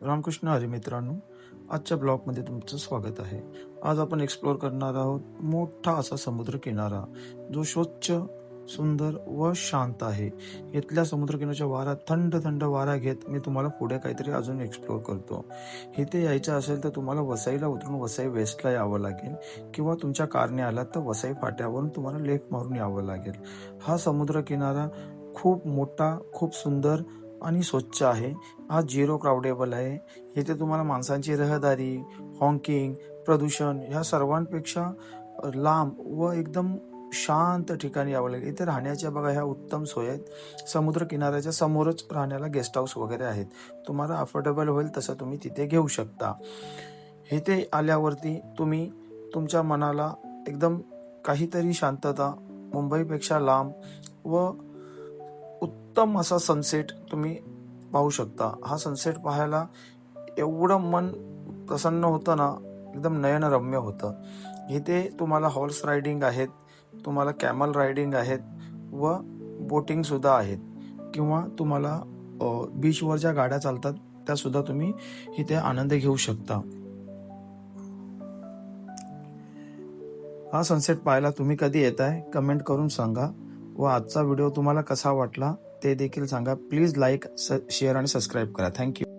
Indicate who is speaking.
Speaker 1: रामकृष्ण हरी मित्रांनो, आजच्या ब्लॉगमध्ये तुमचं स्वागत आहे. आज आपण एक्सप्लोर करणार आहोत मोठा असा समुद्र किनारा, जो स्वच्छ, सुंदर व शांत आहे. इथल्या समुद्रकिनाऱ्याच्या वारा थंड थंड वारा घेत मी तुम्हाला पुढे काहीतरी अजून एक्सप्लोर करतो. इथे यायचं असेल तर तुम्हाला वसईला उतरून वसई वेस्टला यावं लागेल किंवा तुमच्या कारने आलात तर वसई फाट्यावरून तुम्हाला लेफ्ट मारून यावं लागेल. हा समुद्र किनारा खूप मोठा, खूप सुंदर आणि स्वच्छ आहे. हा झिरो क्राउडेबल आहे. इथे तुम्हाला माणसांची रहदारी, हॉकिंग, प्रदूषण ह्या सर्वांपेक्षा लांब व एकदम शांत ठिकाणी यावं लागेल. इथे राहण्याच्या बघा ह्या उत्तम सोयी आहेत. समुद्र किनाऱ्याच्या समोरच राहण्याला गेस्ट हाऊस वगैरे आहेत. तुम्हाला अफोर्डेबल होईल तसं तुम्ही तिथे घेऊ शकता. इथे आल्यावरती तुम्ही तुमच्या मनाला एकदम काहीतरी शांतता, मुंबईपेक्षा लांब व उत्तम असा सनसेट तुम्ही पाहू शकता. हा सनसेट पाहायला एवढं मन प्रसन्न होतं ना, एकदम नयनरम्य होतं. इथे तुम्हाला हॉर्स रायडिंग आहेत, तुम्हाला कॅमल रायडिंग आहेत व बोटिंग सुद्धा आहेत किंवा तुम्हाला बीचवर ज्या गाड्या चालतात त्या सुद्धा तुम्ही इथे आनंद घेऊ शकता. हा सनसेट पाहायला तुम्ही कधी येताय कमेंट करून सांगा व आजचा व्हिडिओ तुम्हाला कसा वाटला ते देखील सांगा. प्लीज लाईक, शेअर आणि सबस्क्राईब करा. थँक्यू.